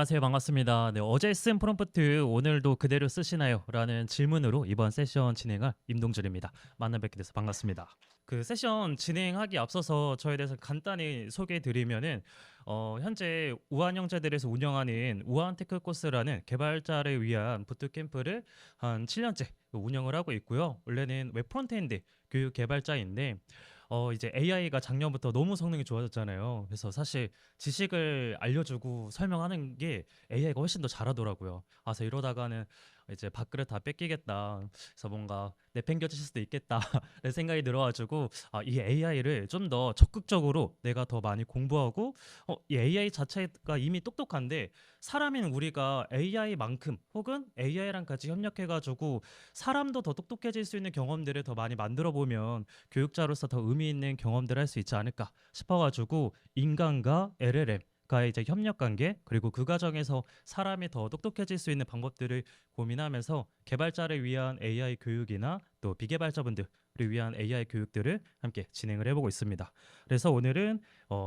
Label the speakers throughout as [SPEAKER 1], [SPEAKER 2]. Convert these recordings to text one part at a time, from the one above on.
[SPEAKER 1] 안녕하세요. 반갑습니다. 네, 어제 쓴 프롬프트 오늘도 그대로 쓰시나요? 라는 질문으로 이번 세션 진행할 임동준입니다. 만나 뵙게 돼서 반갑습니다. 그 세션 진행하기 앞서서 저에 대해서 간단히 소개해 드리면은 현재 우한형제들에서 운영하는 우한테크코스라는 개발자를 위한 부트캠프를 한 7년째 운영을 하고 있고요. 원래는 웹 프론트엔드 교육 개발자인데 이제 AI가 작년부터 너무 성능이 좋아졌잖아요. 그래서 사실 지식을 알려주고 설명하는 게 AI가 훨씬 더 잘하더라고요. 그래서 이러다가는 이제 밥그릇 다 뺏기겠다. 그래서 뭔가 내팽겨칠 수도 있겠다. 내 생각이 들어가지고 이 AI를 좀 더 적극적으로 내가 더 많이 공부하고 이 AI 자체가 이미 똑똑한데 사람인 우리가 AI만큼 혹은 AI랑 같이 협력해가지고 사람도 더 똑똑해질 수 있는 경험들을 더 많이 만들어 보면 교육자로서 더 의미 있는 경험들을 할 수 있지 않을까 싶어가지고 인간과 LLM과의 이제 협력 관계 그리고 그 과정에서 사람이 더 똑똑해질 수 있는 방법들을 고민하면서 개발자를 위한 AI 교육이나 또 비개발자분들을 위한 AI 교육들을 함께 진행을 해보고 있습니다. 그래서 오늘은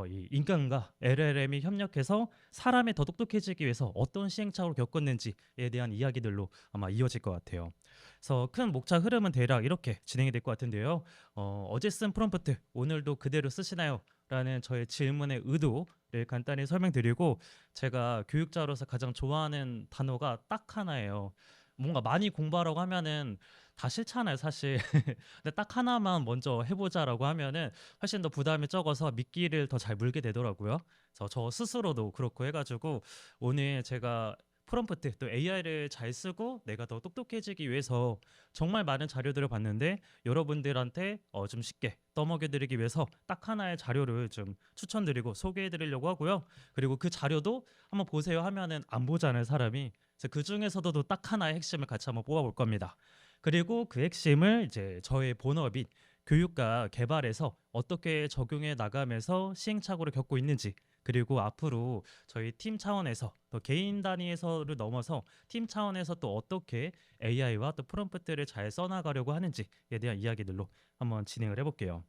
[SPEAKER 1] 이 인간과 LLM이 협력해서 사람이 더 똑똑해지기 위해서 어떤 시행착오를 겪었는지에 대한 이야기들로 아마 이어질 것 같아요. 그래서 큰 목차 흐름은 대략 이렇게 진행이 될 것 같은데요. 어제 쓴 프롬프트 오늘도 그대로 쓰시나요? 라는 저의 질문의 의도를 간단히 설명드리고 제가 교육자로서 가장 좋아하는 단어가 딱 하나예요. 뭔가 많이 공부하라고 하면은 다 싫잖아요, 사실. 근데 딱 하나만 먼저 해보자라고 하면은 훨씬 더 부담이 적어서 미끼를 더 잘 물게 되더라고요. 그래서 저 스스로도 그렇고 해가지고 오늘 제가 프롬프트 또 AI를 잘 쓰고 내가 더 똑똑해지기 위해서 정말 많은 자료들을 봤는데 여러분들한테 좀 쉽게 떠먹여드리기 위해서 딱 하나의 자료를 좀 추천드리고 소개해드리려고 하고요. 그리고 그 자료도 한번 보세요 하면은 안 보잖아요, 사람이. 그래서 그 중에서도 또 딱 하나의 핵심을 같이 한번 뽑아볼 겁니다. 그리고 그 핵심을 이제 저의 본업인 교육과 개발에서 어떻게 적용해 나가면서 시행착오를 겪고 있는지 그리고 앞으로 저희 팀 차원에서 또 개인 단위에서를 넘어서 팀 차원에서 또 어떻게 AI와 또 프롬프트를 잘 써나가려고 하는지에 대한 이야기들로 한번 진행을 해볼게요.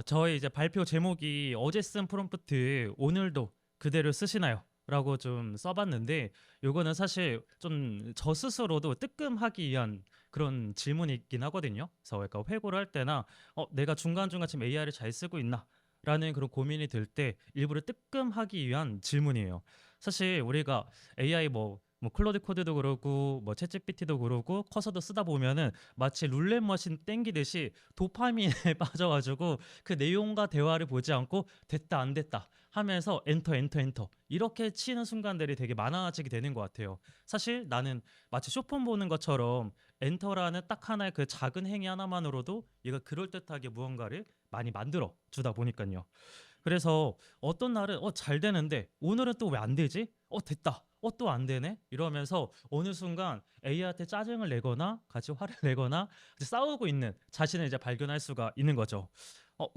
[SPEAKER 1] 저희 이제 발표 제목이 어제 쓴 프롬프트 오늘도 그대로 쓰시나요? 라고 좀 써봤는데 요거는 사실 좀 저 스스로도 뜨끔하기 위한 그런 질문이긴 하거든요. 그래서 약간 회고를 할 때나 내가 중간중간 지금 AI를 잘 쓰고 있나? 라는 그런 고민이 들 때 일부러 뜨끔하기 위한 질문이에요. 사실 우리가 AI 뭐 클로드 코드도 그러고 뭐 챗GPT도 그러고 커서도 쓰다 보면은 마치 룰렛 머신 땡기듯이 도파민에 빠져가지고 그 내용과 대화를 보지 않고 됐다 안 됐다 하면서 엔터 엔터 엔터 이렇게 치는 순간들이 되게 많아지게 되는 것 같아요. 사실 나는 마치 쇼폰 보는 것처럼 엔터라는 딱 하나의 그 작은 행위 하나만으로도 얘가 그럴듯하게 무언가를 많이 만들어 주다 보니까요. 그래서 어떤 날은 잘 되는데 오늘은 또 왜 안 되지? 됐다. 또 안 되네? 이러면서 어느 순간 A한테 짜증을 내거나 같이 화를 내거나 이제 싸우고 있는 자신을 이제 발견할 수가 있는 거죠.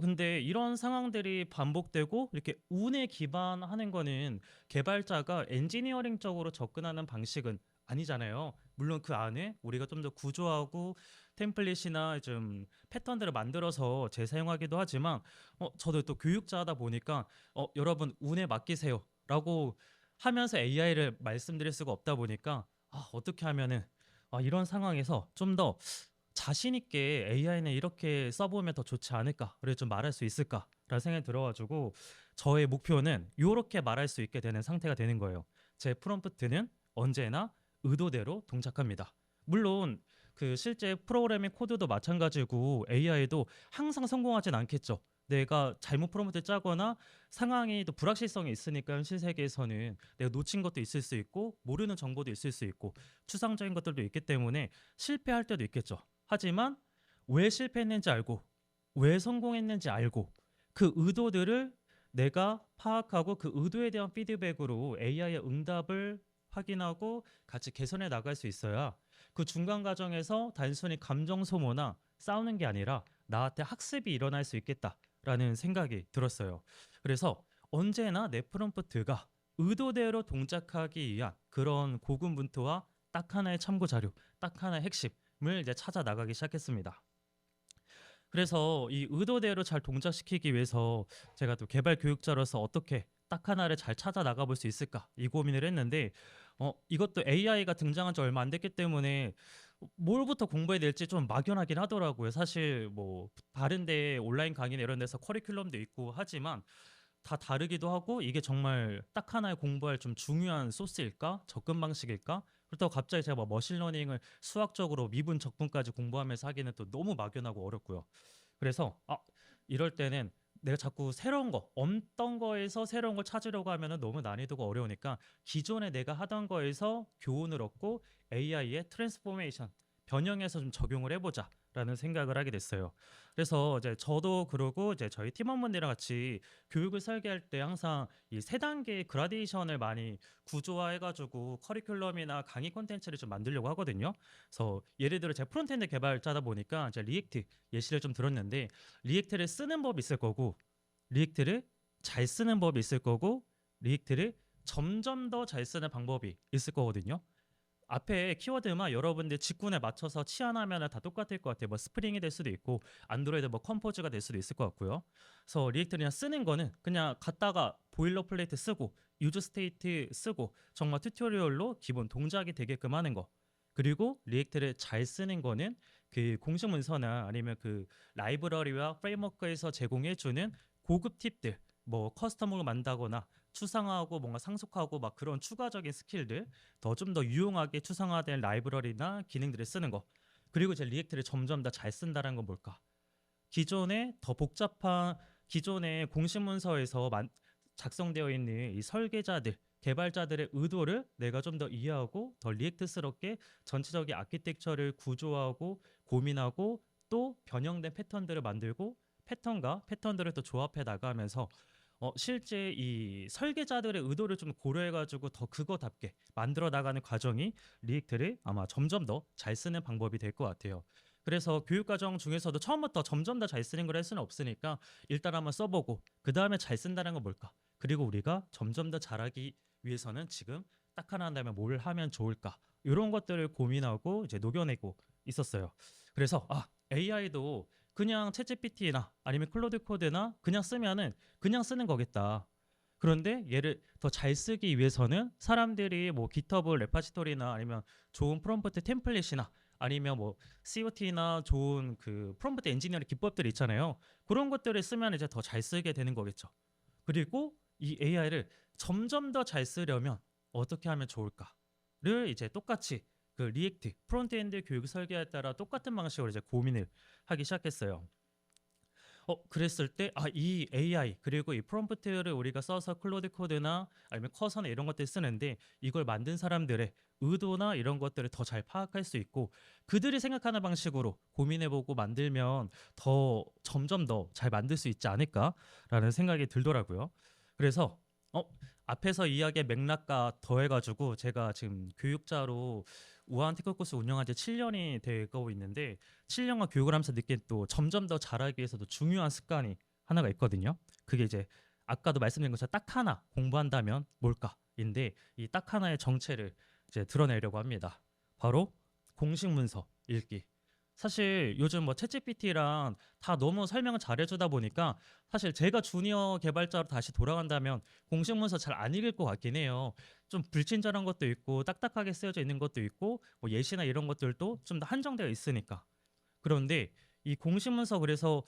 [SPEAKER 1] 근데 이런 상황들이 반복되고 이렇게 운에 기반하는 거는 개발자가 엔지니어링적으로 접근하는 방식은 아니잖아요. 물론 그 안에 우리가 좀 더 구조하고 템플릿이나 좀 패턴들을 만들어서 재사용하기도 하지만 저도 또 교육자다 보니까 여러분 운에 맡기세요라고 하면서 AI를 말씀드릴 수가 없다 보니까 어떻게 하면은 이런 상황에서 좀 더 자신 있게 AI는 이렇게 써보면 더 좋지 않을까를 좀 말할 수 있을까라는 생각이 들어가지고 저의 목표는 이렇게 말할 수 있게 되는 상태가 되는 거예요. 제 프롬프트는 언제나 의도대로 동작합니다. 물론 그 실제 프로그래밍 코드도 마찬가지고 AI도 항상 성공하진 않겠죠. 내가 잘못 프롬프트 짜거나 상황이 또 불확실성이 있으니까 현실 세계에서는 내가 놓친 것도 있을 수 있고 모르는 정보도 있을 수 있고 추상적인 것들도 있기 때문에 실패할 때도 있겠죠. 하지만 왜 실패했는지 알고 왜 성공했는지 알고 그 의도들을 내가 파악하고 그 의도에 대한 피드백으로 AI의 응답을 확인하고 같이 개선해 나갈 수 있어야 그 중간 과정에서 단순히 감정 소모나 싸우는 게 아니라 나한테 학습이 일어날 수 있겠다라는 생각이 들었어요. 그래서 언제나 내 프롬프트가 의도대로 동작하기 위한 그런 고군분투와 딱 하나의 참고 자료, 딱 하나의 핵심을 이제 찾아 나가기 시작했습니다. 그래서 이 의도대로 잘 동작시키기 위해서 제가 또 개발 교육자로서 어떻게 딱 하나를 잘 찾아 나가볼 수 있을까 이 고민을 했는데 이것도 AI가 등장한 지 얼마 안 됐기 때문에 뭘부터 공부해야 될지 좀 막연하긴 하더라고요. 사실 뭐 다른 데 온라인 강의나 이런 데서 커리큘럼도 있고 하지만 다 다르기도 하고 이게 정말 딱 하나의 공부할 좀 중요한 소스일까? 접근 방식일까? 그렇다고 갑자기 제가 뭐 머신러닝을 수학적으로 미분 적분까지 공부하면서 하기는 또 너무 막연하고 어렵고요. 그래서 이럴 때는 내가 자꾸 새로운 거, 없던 거에서 새로운 걸 찾으려고 하면은 너무 난이도가 어려우니까 기존에 내가 하던 거에서 교훈을 얻고 AI의 트랜스포메이션, 변형해서 좀 적용을 해보자라는 생각을 하게 됐어요. 그래서 이제 저도 그러고 이제 저희 팀원분들이랑 같이 교육을 설계할 때 항상 이 세 단계의 그라데이션을 많이 구조화해가지고 커리큘럼이나 강의 콘텐츠를 좀 만들려고 하거든요. 그래서 예를 들어 제가 프론트엔드 개발자다 보니까 이제 리액트 예시를 좀 들었는데 리액트를 쓰는 법이 있을 거고 리액트를 잘 쓰는 법이 있을 거고 리액트를 점점 더 잘 쓰는 방법이 있을 거거든요. 앞에 키워드만 여러분들 직군에 맞춰서 치환하면 다 똑같을 것 같아요. 뭐 스프링이 될 수도 있고 안드로이드 뭐 컴포즈가 될 수도 있을 것 같고요. 그래서 리액트 그냥 쓰는 거는 그냥 갖다가 보일러 플레이트 쓰고 유즈 스테이트 쓰고 정말 튜토리얼로 기본 동작이 되게끔 하는 거. 그리고 리액트를 잘 쓰는 거는 그 공식 문서나 아니면 그 라이브러리와 프레임워크에서 제공해 주는 고급 팁들 뭐 커스텀으로 만다거나 추상화하고 뭔가 상속하고 막 그런 추가적인 스킬들 더 좀 더 유용하게 추상화된 라이브러리나 기능들을 쓰는 거. 그리고 이제 리액트를 점점 더 잘 쓴다는 건 뭘까? 기존에 더 복잡한 기존의 공식 문서에서 작성되어 있는 이 설계자들, 개발자들의 의도를 내가 좀 더 이해하고 더 리액트스럽게 전체적인 아키텍처를 구조하고 고민하고 또 변형된 패턴들을 만들고 패턴과 패턴들을 또 조합해 나가면서 실제 이 설계자들의 의도를 좀 고려해가지고 더 그거답게 만들어 나가는 과정이 리액트를 아마 점점 더 잘 쓰는 방법이 될 것 같아요. 그래서 교육 과정 중에서도 처음부터 점점 더 잘 쓰는 걸 할 수는 없으니까 일단 한번 써보고 그 다음에 잘 쓴다는 건 뭘까? 그리고 우리가 점점 더 잘하기 위해서는 지금 딱 하나 한다면 뭘 하면 좋을까? 이런 것들을 고민하고 이제 녹여내고 있었어요. 그래서 AI도 그냥 챗GPT나 아니면 클로드 코드나 그냥 쓰면은 그냥 쓰는 거겠다. 그런데 얘를 더 잘 쓰기 위해서는 사람들이 뭐 GitHub 레파지토리나 아니면 좋은 프롬프트 템플릿이나 아니면 뭐 COT나 좋은 그 프롬프트 엔지니어링 기법들이 있잖아요. 그런 것들을 쓰면 이제 더 잘 쓰게 되는 거겠죠. 그리고 이 AI를 점점 더 잘 쓰려면 어떻게 하면 좋을까를 이제 똑같이 그 리액트 프론트엔드 교육 설계에 따라 똑같은 방식으로 이제 고민을 하기 시작했어요. 그랬을 때 이 AI 그리고 이 프롬프트를 우리가 써서 클로드 코드나 아니면 커서나 이런 것들 쓰는데 이걸 만든 사람들의 의도나 이런 것들을 더 잘 파악할 수 있고 그들이 생각하는 방식으로 고민해보고 만들면 더 점점 더 잘 만들 수 있지 않을까라는 생각이 들더라고요. 그래서 앞에서 이야기의 맥락과 더해가지고 제가 지금 교육자로 우한 테크 코스 운영한 지 7년이 되고 있는데 7년간 교육을 하면서 느낀 또 점점 더 잘하기 위해서도 중요한 습관이 하나가 있거든요. 그게 이제 아까도 말씀드린 것처럼 딱 하나 공부한다면 뭘까인데 이 딱 하나의 정체를 이제 드러내려고 합니다. 바로 공식 문서 읽기. 사실 요즘 뭐 챗GPT랑 다 너무 설명을 잘해주다 보니까 사실 제가 주니어 개발자로 다시 돌아간다면 공식 문서 잘 안 읽을 것 같긴 해요. 좀 불친절한 것도 있고 딱딱하게 쓰여져 있는 것도 있고 뭐 예시나 이런 것들도 좀 더 한정되어 있으니까. 그런데 이 공식 문서 그래서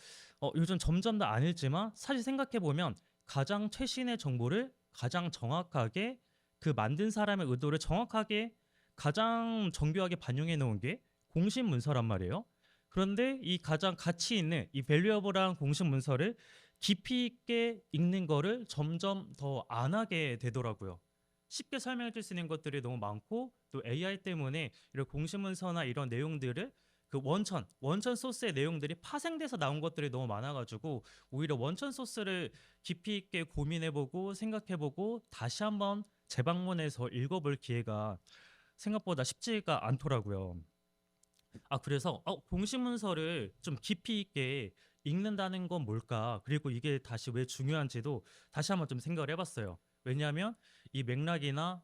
[SPEAKER 1] 요즘 점점 더 안 읽지만 사실 생각해 보면 가장 최신의 정보를 가장 정확하게 그 만든 사람의 의도를 정확하게 가장 정교하게 반영해 놓은 게 공식 문서란 말이에요. 그런데 이 가장 가치 있는 이 밸류어블한 공식 문서를 깊이 있게 읽는 거를 점점 더 안 하게 되더라고요. 쉽게 설명해 줄 수 있는 것들이 너무 많고 또 AI 때문에 이런 공식 문서나 이런 내용들을 그 원천 소스의 내용들이 파생돼서 나온 것들이 너무 많아가지고 오히려 원천 소스를 깊이 있게 고민해보고 생각해보고 다시 한번 재방문해서 읽어볼 기회가 생각보다 쉽지가 않더라고요. 그래서 공식 문서를 좀 깊이 있게 읽는다는 건 뭘까? 그리고 이게 다시 왜 중요한지도 다시 한번 좀 생각을 해봤어요. 왜냐하면 이 맥락이나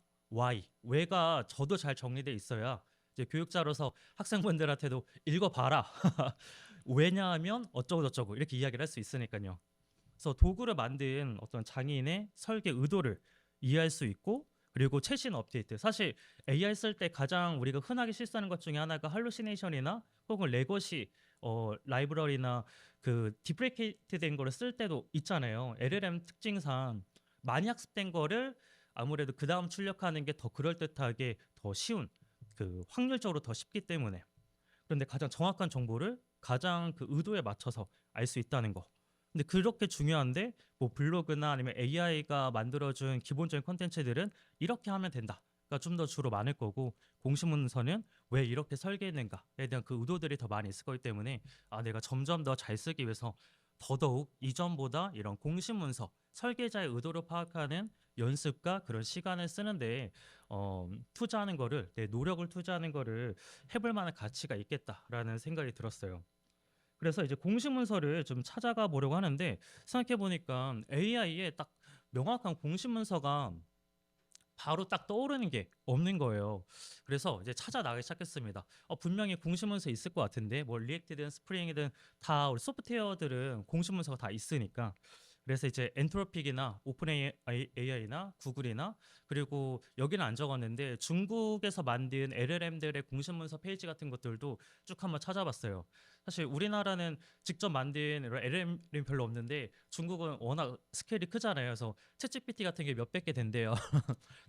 [SPEAKER 1] 왜가 저도 잘 정리돼 있어야 이제 교육자로서 학생분들한테도 읽어봐라. 왜냐하면 어쩌고 저쩌고 이렇게 이야기를 할 수 있으니까요. 그래서 도구를 만든 어떤 장인의 설계 의도를 이해할 수 있고, 그리고 최신 업데이트. 사실 AI 쓸 때 가장 우리가 흔하게 실수하는 것 중에 하나가 할루시네이션이나 혹은 레거시 라이브러리나 그 디프리케이트 된 거를 쓸 때도 있잖아요. LLM 특징상 많이 학습된 거를 아무래도 그 다음 출력하는 게 더 그럴듯하게 더 쉬운, 그 확률적으로 더 쉽기 때문에. 그런데 가장 정확한 정보를 가장 그 의도에 맞춰서 알 수 있다는 거. 근데 그렇게 중요한데 뭐 블로그나 아니면 AI가 만들어준 기본적인 컨텐츠들은 이렇게 하면 된다가 좀 더 주로 많을 거고, 공식 문서는 왜 이렇게 설계했는가에 대한 그 의도들이 더 많이 있을 거기 때문에 내가 점점 더 잘 쓰기 위해서 더더욱 이전보다 이런 공식 문서 설계자의 의도를 파악하는 연습과 그런 시간을 쓰는데 투자하는 거를, 내 노력을 투자하는 거를 해볼 만한 가치가 있겠다라는 생각이 들었어요. 그래서 이제 공식 문서를 좀 찾아가 보려고 하는데, 생각해 보니까 AI에 딱 명확한 공식 문서가 바로 딱 떠오르는 게 없는 거예요. 그래서 이제 찾아 나가기 시작했습니다. 분명히 공식 문서 있을 것 같은데, 뭐 리액트든 스프링이든 다 우리 소프트웨어들은 공식 문서가 다 있으니까. 그래서 이제 엔트로픽이나 오픈 AI나 구글이나, 그리고 여기는 안 적었는데 중국에서 만든 LLM들의 공식 문서 페이지 같은 것들도 쭉 한번 찾아봤어요. 사실 우리나라는 직접 만든 LLM이 별로 없는데 중국은 워낙 스케일이 크잖아요. 그래서 챗GPT 같은 게 몇백 개 된대요.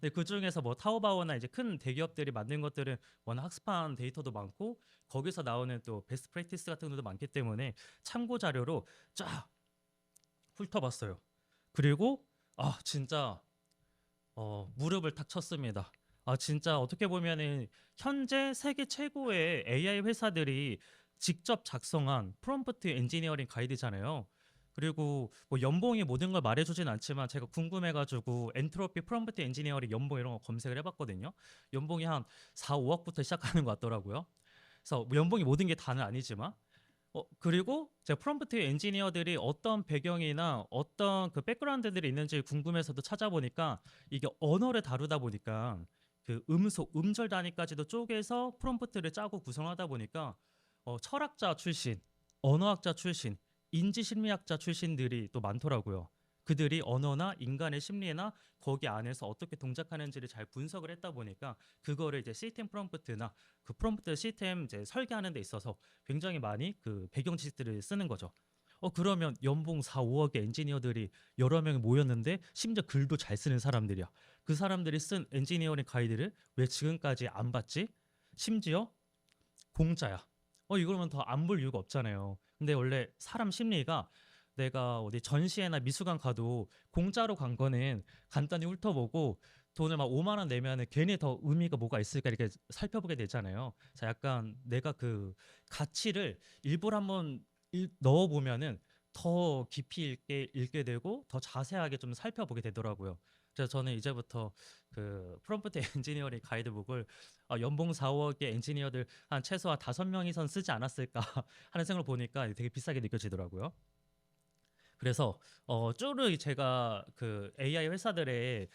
[SPEAKER 1] 근데 그 중에서 뭐 타오바오나 이제 큰 대기업들이 만든 것들은 워낙 학습한 데이터도 많고, 거기서 나오는 또 베스트 프랙티스 같은 것도 많기 때문에 참고 자료로 쫙 훑어봤어요. 그리고 진짜 무릎을 탁 쳤습니다. 진짜 어떻게 보면은 현재 세계 최고의 AI 회사들이 직접 작성한 프롬프트 엔지니어링 가이드잖아요. 그리고 뭐 연봉이 모든 걸 말해주진 않지만 제가 궁금해가지고 엔트로피 프롬프트 엔지니어링 연봉 이런 거 검색을 해봤거든요. 연봉이 한 4, 5억부터 시작하는 것 같더라고요. 그래서 뭐 연봉이 모든 게 다는 아니지만, 그리고 제가 프롬프트 엔지니어들이 어떤 배경이나 어떤 그 백그라운드들이 있는지 궁금해서도 찾아보니까, 이게 언어를 다루다 보니까 그 음속, 음절 단위까지도 쪼개서 프롬프트를 짜고 구성하다 보니까 철학자 출신, 언어학자 출신, 인지심리학자 출신들이 또 많더라고요. 그들이 언어나 인간의 심리나 거기 안에서 어떻게 동작하는지를 잘 분석을 했다 보니까 그거를 이제 시스템 프롬프트나 그 프롬프트 시스템 이제 설계하는 데 있어서 굉장히 많이 그 배경 지식들을 쓰는 거죠. 그러면 연봉 4, 5억의 엔지니어들이 여러 명이 모였는데 심지어 글도 잘 쓰는 사람들이야. 그 사람들이 쓴 엔지니어링 가이드를 왜 지금까지 안 봤지? 심지어 공짜야. 이거면 더 안 볼 이유가 없잖아요. 근데 원래 사람 심리가, 내가 어디 전시회나 미술관 가도 공짜로 간 거는 간단히 훑어보고 돈을 막 5만 원 내면은 괜히 더 의미가 뭐가 있을까 이렇게 살펴보게 되잖아요. 자, 약간 내가 그 가치를 일부러 한번 넣어보면은 더 깊이 읽게 되고 더 자세하게 좀 살펴보게 되더라고요. 그래서 저는 이제부터 그 프롬프트 엔지니어링 가이드북을 연봉 4, 5억의 엔지니어들 한 최소한 5명 이상 쓰지 않았을까 하는 생각을 보니까 되게 비싸게 느껴지더라고요. 그래서 쭈르 제가 그 AI 회사들의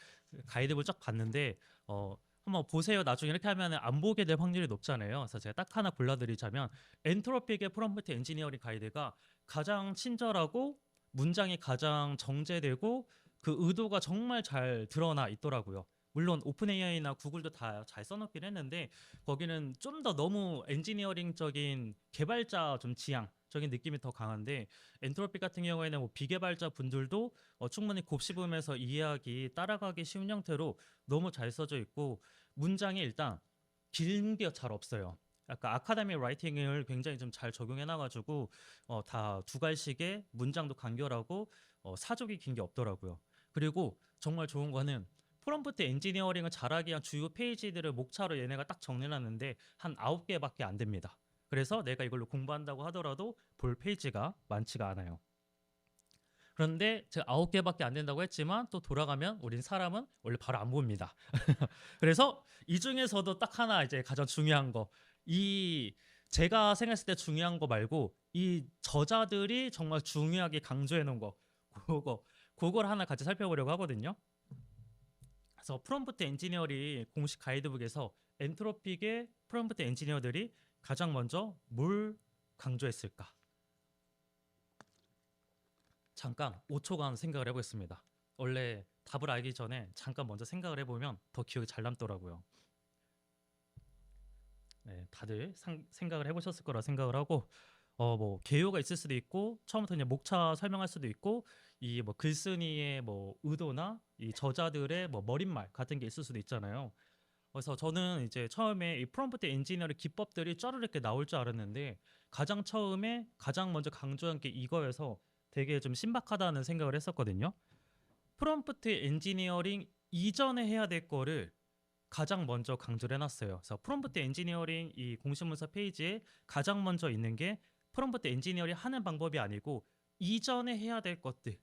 [SPEAKER 1] 가이드북을 쫙 봤는데, 한번 보세요. 나중에 이렇게 하면 안 보게 될 확률이 높잖아요. 그래서 제가 딱 하나 골라드리자면, 엔트로픽의 프롬프트 엔지니어링 가이드가 가장 친절하고 문장이 가장 정제되고 그 의도가 정말 잘 드러나 있더라고요. 물론 오픈 AI나 구글도 다 잘 써놓긴 했는데 거기는 좀 더 너무 엔지니어링적인 개발자 좀 지향적인 느낌이 더 강한데, 엔트로피 같은 경우에는 뭐 비개발자 분들도 충분히 곱씹으면서 이해하기 따라가기 쉬운 형태로 너무 잘 써져 있고, 문장이 일단 긴 게 잘 없어요. 약간 아카데미 라이팅을 굉장히 좀 잘 적용해 놔가지고 다 두 갈씩의 문장도 간결하고 사족이 긴 게 없더라고요. 그리고 정말 좋은 거는 프롬프트 엔지니어링을 잘하기 위한 주요 페이지들을 목차로 얘네가 딱 정리해놨는데 한 9개밖에 안 됩니다. 그래서 내가 이걸로 공부한다고 하더라도 볼 페이지가 많지가 않아요. 그런데 제가 9개밖에 안 된다고 했지만 또 돌아가면 우린 사람은 원래 바로 안 봅니다. 그래서 이 중에서도 딱 하나 이제 가장 중요한 거, 이 제가 생각했을 때 중요한 거 말고 이 저자들이 정말 중요하게 강조해 놓은 거, 그걸 하나 같이 살펴보려고 하거든요. 그래서 프롬프트 엔지니어링 공식 가이드북에서 엔트로픽의 프롬프트 엔지니어들이 가장 먼저 뭘 강조했을까? 잠깐 5초간 생각을 해보겠습니다. 원래 답을 알기 전에 잠깐 먼저 생각을 해보면 더 기억이 잘 남더라고요. 네, 다들 생각을 해보셨을 거라 생각을 하고 뭐 개요가 있을 수도 있고 처음부터 그냥 목차 설명할 수도 있고 이 뭐 글쓴이의 뭐 의도나 이 저자들의 뭐 머릿말 같은 게 있을 수도 있잖아요. 그래서 저는 이제 처음에 이 프롬프트 엔지니어링 기법들이 쩌르르 이렇게 나올 줄 알았는데 가장 처음에 가장 먼저 강조한 게 이거여서 되게 좀 신박하다는 생각을 했었거든요. 프롬프트 엔지니어링 이전에 해야 될 거를 가장 먼저 강조를 해놨어요. 그래서 프롬프트 엔지니어링 이 공시문서 페이지에 가장 먼저 있는 게 프롬프트 엔지니어링 하는 방법이 아니고 이전에 해야 될 것들.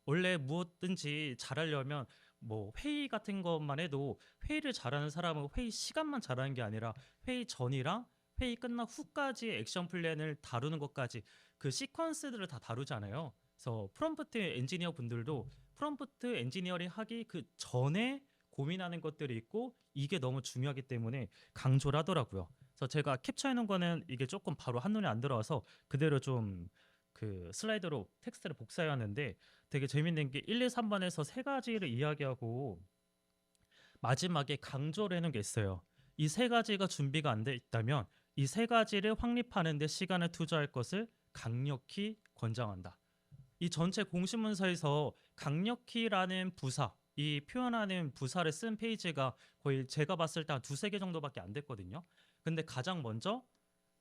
[SPEAKER 1] 원래 무엇든지 잘하려면 뭐 회의 같은 것만 해도 회의를 잘하는 사람은 회의 시간만 잘하는 게 아니라 회의 전이랑 회의 끝난 후까지 액션 플랜을 다루는 것까지 그 시퀀스들을 다 다루잖아요. 그래서 프롬프트 엔지니어 분들도 프롬프트 엔지니어링 하기 그 전에 고민하는 것들이 있고 이게 너무 중요하기 때문에 강조를 하더라고요. 그래서 제가 캡처해 놓은 거는 이게 조금 바로 한눈에 안 들어와서 그대로 좀 그 슬라이드로 텍스트를 복사해 왔는데 되게 재밌는 게 1, 2, 3번에서 세 가지를 이야기하고 마지막에 강조를 해놓은 게 있어요. 이 세 가지가 준비가 안 돼 있다면 이 세 가지를 확립하는 데 시간을 투자할 것을 강력히 권장한다. 이 전체 공시문서에서 강력히라는 부사, 이 표현하는 부사를 쓴 페이지가 거의 제가 봤을 때 한 두세 개 정도밖에 안 됐거든요. 근데 가장 먼저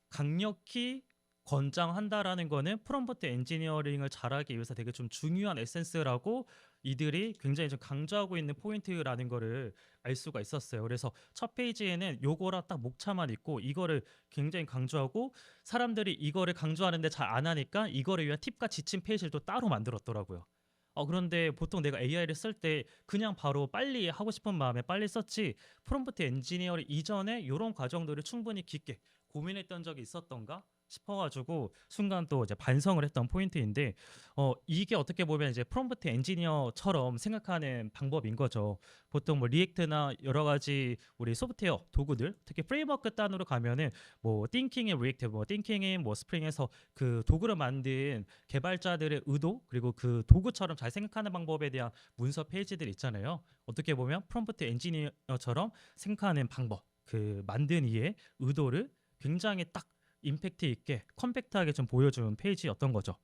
[SPEAKER 1] 강력히 권장한다라는 거는 프롬프트 엔지니어링을 잘하기 위해서 되게 좀 중요한 에센스라고 이들이 굉장히 좀 강조하고 있는 포인트라는 거를 알 수가 있었어요. 그래서 첫 페이지에는 요거랑 딱 목차만 있고 이거를 굉장히 강조하고 사람들이 이거를 강조하는데 잘 안 하니까 이거를 위한 팁과 지침 페이지를 또 따로 만들었더라고요. 그런데 보통 내가 AI를 쓸 때 그냥 바로 빨리 하고 싶은 마음에 빨리 썼지 프롬프트 엔지니어링 이전에 이런 과정들을 충분히 깊게 고민했던 적이 있었던가 싶어가지고 순간 또 이제 반성을 했던 포인트인데 이게 어떻게 보면 이제 프롬프트 엔지니어처럼 생각하는 방법인 거죠. 보통 뭐 리액트나 여러 가지 우리 소프트웨어 도구들 특히 프레임워크 단으로 가면은 뭐 띵킹의 리액트, 뭐 띵킹의 뭐 스프링에서 그 도구를 만든 개발자들의 의도 그리고 그 도구처럼 잘 생각하는 방법에 대한 문서 페이지들 있잖아요. 어떻게 보면 프롬프트 엔지니어처럼 생각하는 방법, 그 만든 이의 의도를 굉장히 딱 임팩트 있게 컴팩트하게 좀 보여준 페이지였던 거죠.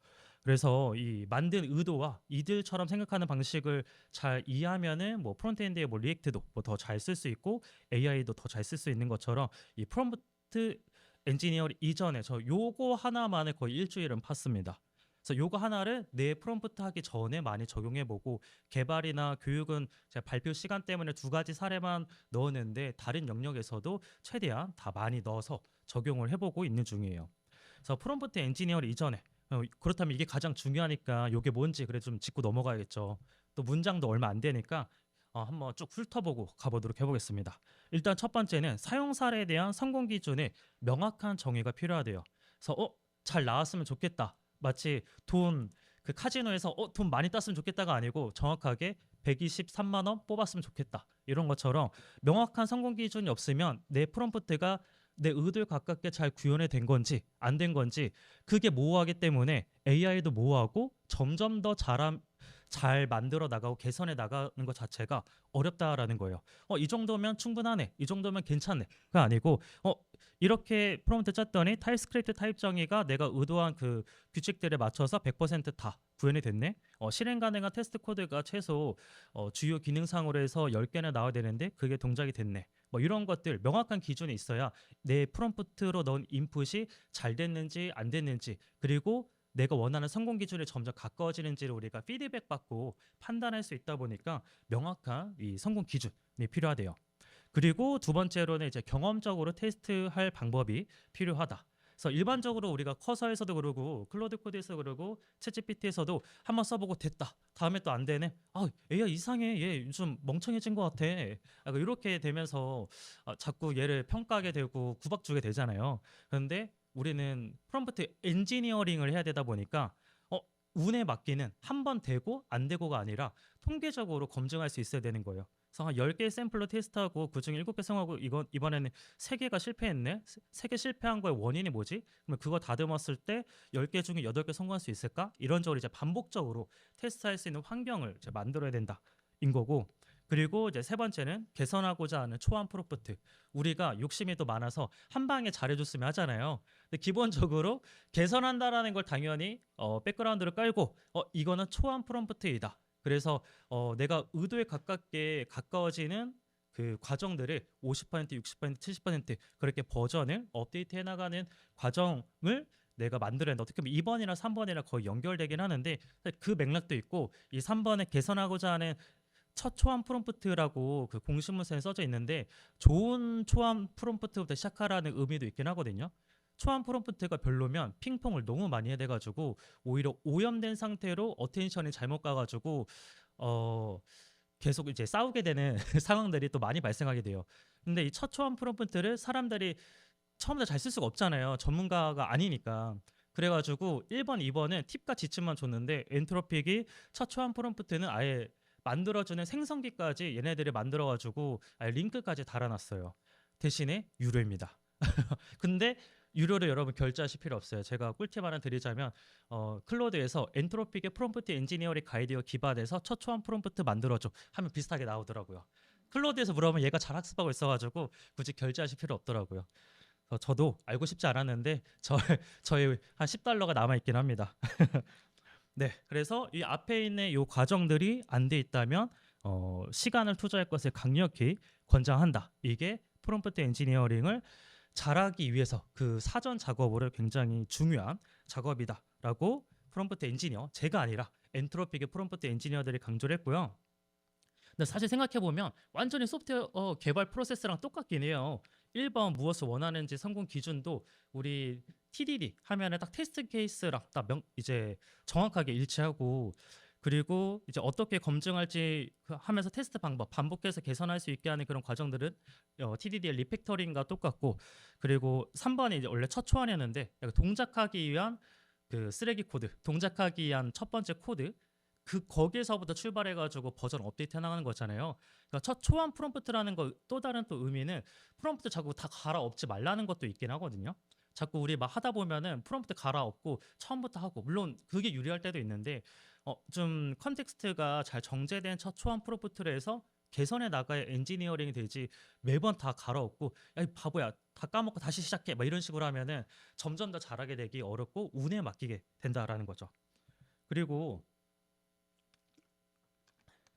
[SPEAKER 1] 그래서 이 만든 의도와 이들처럼 생각하는 방식을 잘 이해하면은 뭐 프론트엔드에 뭐 리액트도 뭐 더 잘 쓸 수 있고 AI도 더 잘 쓸 수 있는 것처럼 이 프롬프트 엔지니어링 이전에 저 요거 하나만을 거의 일주일은 팠습니다. 그래서 요거 하나를 내 프롬프트 하기 전에 많이 적용해보고 개발이나 교육은 제가 발표 시간 때문에 두 가지 사례만 넣었는데 다른 영역에서도 최대한 다 많이 넣어서 적용을 해보고 있는 중이에요. 그래서 프롬프트 엔지니어링 이전에 그렇다면 이게 가장 중요하니까 요게 뭔지 그래 좀 짚고 넘어가야겠죠. 또 문장도 얼마 안 되니까 한번 쭉 훑어보고 가보도록 해보겠습니다. 일단 첫 번째는 사용 사례에 대한 성공 기준에 명확한 정의가 필요하대요. 그래서 잘 나왔으면 좋겠다. 마치 돈 그 카지노에서 돈 많이 땄으면 좋겠다가 아니고 정확하게 123만 원 뽑았으면 좋겠다. 이런 것처럼 명확한 성공 기준이 없으면 내 프롬프트가 내 의도에 가깝게 잘 구현이 된 건지 안 된 건지 그게 모호하기 때문에 AI도 모호하고 점점 더 잘 만들어 나가고 개선해 나가는 것 자체가 어렵다라는 거예요. 이 정도면 충분하네. 이 정도면 괜찮네.가 아니고 이렇게 프롬프트 짰더니 타입스크립트 타입 정의가 내가 의도한 그 규칙들에 맞춰서 100%다 구현이 됐네. 실행 가능한 테스트 코드가 최소 주요 기능상으로 해서 10개나 나와야 되는데 그게 동작이 됐네. 뭐 이런 것들 명확한 기준이 있어야 내 프롬프트로 넣은 인풋이 잘 됐는지 안 됐는지 그리고 내가 원하는 성공 기준에 점점 가까워지는지를 우리가 피드백 받고 판단할 수 있다 보니까 명확한 이 성공 기준이 필요하대요. 그리고 두 번째로는 이제 경험적으로 테스트할 방법이 필요하다. 그래서 일반적으로 우리가 커서에서도 그러고 클로드 코드에서 그러고 챗GPT에서도 한번 써보고 됐다. 다음에 또 안 되네. AI 이상해. 얘 요즘 멍청해진 것 같아. 이렇게 되면서 자꾸 얘를 평가하게 되고 구박주게 되잖아요. 그런데 우리는 프롬프트 엔지니어링을 해야 되다 보니까 운에 맡기는 한 번 되고 안 되고가 아니라 통계적으로 검증할 수 있어야 되는 거예요. 그래서 한 10개의 샘플로 테스트하고 그중에 7개 성공하고 이번에는 3개가 실패했네. 3개 실패한 거의 원인이 뭐지? 그러면 그거 다듬었을 때 10개 중에 8개 성공할 수 있을까? 이런 식으로 이제 반복적으로 테스트할 수 있는 환경을 이제 만들어야 된다. 인 거고. 그리고 이제 세 번째는 개선하고자 하는 초안 프롬프트. 우리가 욕심이 또 많아서 한 방에 잘해줬으면 하잖아요. 근데 기본적으로 개선한다라는 걸 당연히 백그라운드를 깔고 이거는 초안 프롬프트이다. 그래서 내가 의도에 가깝게 가까워지는 그 과정들을 50%, 60%, 70% 그렇게 버전을 업데이트 해나가는 과정을 내가 만들어야 한다. 어떻게 보면 2번이나 3번이랑 거의 연결되긴 하는데 그 맥락도 있고 이 3번에 개선하고자 하는 첫 초안 프롬프트라고 그 공식문서에 써져 있는데 좋은 초안 프롬프트부터 시작하라는 의미도 있긴 하거든요. 초안 프롬프트가 별로면 핑퐁을 너무 많이 해야 돼가지고 오히려 오염된 상태로 어텐션이 잘못 가가지고 어 계속 이제 싸우게 되는 상황들이 또 많이 발생하게 돼요. 근데 이 첫 초안 프롬프트를 사람들이 처음부터 잘 쓸 수가 없잖아요. 전문가가 아니니까. 그래가지고 1번, 2번은 팁과 지침만 줬는데 엔트로픽이 첫 초안 프롬프트는 아예 만들어주는 생성기까지 얘네들이 만들어가지고 아예 링크까지 달아놨어요. 대신에 유료입니다. 근데 유료를 여러분 결제하실 필요 없어요. 제가 꿀팁 하나 드리자면 클로드에서 엔트로픽의 프롬프트 엔지니어링 가이드에 기반해서 첫 초안 프롬프트 만들어줘 하면 비슷하게 나오더라고요. 클로드에서 물어보면 얘가 잘 학습하고 있어가지고 굳이 결제하실 필요 없더라고요. 저도 알고 싶지 않았는데 저희 한 $10가 남아 있긴 합니다. 네, 그래서 이 앞에 있는 이 과정들이 안 돼 있다면 시간을 투자할 것을 강력히 권장한다. 이게 프롬프트 엔지니어링을 잘하기 위해서 그 사전 작업을 굉장히 중요한 작업이다라고 프롬프트 엔지니어 제가 아니라 엔트로픽의 프롬프트 엔지니어들이 강조를 했고요. 근데 사실 생각해 보면 완전히 소프트웨어 개발 프로세스랑 똑같긴 해요. 1번 무엇을 원하는지 성공 기준도 우리 TDD 하면은 딱 테스트 케이스랑 딱 이제 정확하게 일치하고 그리고 이제 어떻게 검증할지 하면서 테스트 방법 반복해서 개선할 수 있게 하는 그런 과정들은 TDD의 리팩터링과 똑같고 그리고 3번이 이제 원래 첫 초안이었는데 동작하기 위한 그 쓰레기 코드, 동작하기 위한 첫 번째 코드 그 거기에서부터 출발해가지고 버전 업데이트 해나가는 거잖아요. 그러니까 첫 초안 프롬프트라는 거 또 다른 또 의미는 프롬프트 자꾸 다 갈아엎지 말라는 것도 있긴 하거든요. 자꾸 우리 막 하다 보면은 프롬프트 갈아엎고 처음부터 하고 물론 그게 유리할 때도 있는데 좀 컨텍스트가 잘 정제된 첫 초안 프롬프트를 해서 개선해 나가야 엔지니어링이 되지 매번 다 갈아엎고 야 이 바보야 다 까먹고 다시 시작해 막 이런 식으로 하면은 점점 더 잘하게 되기 어렵고 운에 맡기게 된다라는 거죠. 그리고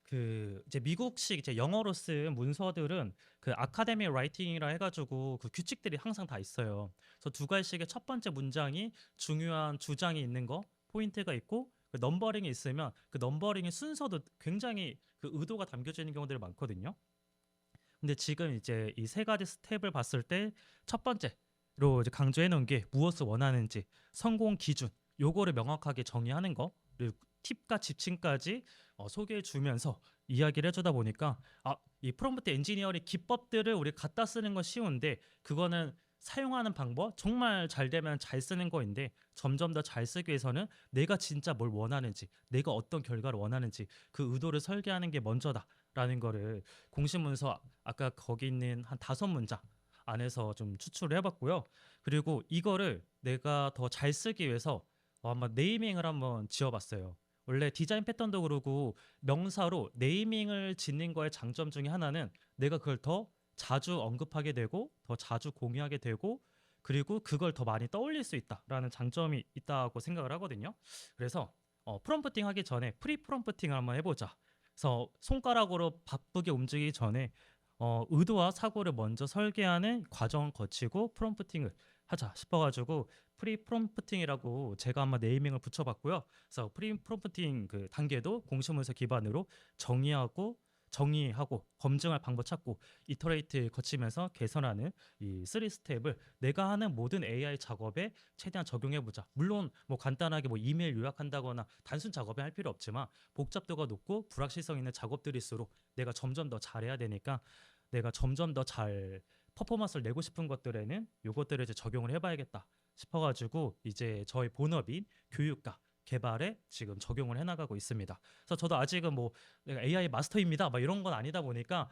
[SPEAKER 1] 그 이제 미국식 이제 영어로 쓴 문서들은 그 아카데미 라이팅이라 해가지고 그 규칙들이 항상 다 있어요. 그래서 두 갈씩의 첫 번째 문장이 중요한 주장이 있는 거 포인트가 있고 그 넘버링이 있으면 그 넘버링의 순서도 굉장히 그 의도가 담겨져 있는 경우들이 많거든요. 근데 지금 이제 이 세 가지 스텝을 봤을 때 첫 번째로 이제 강조해 놓은 게 무엇을 원하는지 성공 기준 요거를 명확하게 정의하는 거 그리고 팁과 지침까지 소개해 주면서 이야기를 해주다 보니까 이 프롬프트 엔지니어링 기법들을 우리 갖다 쓰는 건 쉬운데 그거는 사용하는 방법 정말 잘 되면 잘 쓰는 거인데 점점 더 잘 쓰기 위해서는 내가 진짜 뭘 원하는지 내가 어떤 결과를 원하는지 그 의도를 설계하는 게 먼저다라는 거를 공식 문서 아까 거기 있는 한 5문장 안에서 좀 추출을 해봤고요. 그리고 이거를 내가 더 잘 쓰기 위해서 한번 네이밍을 한번 지어봤어요. 원래 디자인 패턴도 그러고 명사로 네이밍을 짓는 거의 장점 중에 하나는 내가 그걸 더 자주 언급하게 되고 더 자주 공유하게 되고 그리고 그걸 더 많이 떠올릴 수 있다라는 장점이 있다고 생각을 하거든요. 그래서 프롬프팅 하기 전에 프리 프롬프팅을 한번 해보자. 그래서 손가락으로 바쁘게 움직이기 전에 의도와 사고를 먼저 설계하는 과정을 거치고 프롬프팅을 하자 싶어가지고 프리 프롬프팅이라고 제가 한번 네이밍을 붙여봤고요. 그래서 프리 프롬프팅 그 단계도 공시문서 기반으로 정의하고 검증할 방법 찾고 이터레이트 거치면서 개선하는 이 3스텝을 내가 하는 모든 AI 작업에 최대한 적용해 보자. 물론 뭐 간단하게 뭐 이메일 요약한다거나 단순 작업에 할 필요 없지만 복잡도가 높고 불확실성 있는 작업들일수록 내가 점점 더 잘해야 되니까 내가 점점 더 잘 퍼포먼스를 내고 싶은 것들에는 요것들을 이제 적용을 해봐야겠다 싶어가지고 이제 저희 본업인 교육과 개발에 지금 적용을 해나가고 있습니다. 그래서 저도 아직은 뭐 내가 AI 마스터입니다, 막 이런 건 아니다 보니까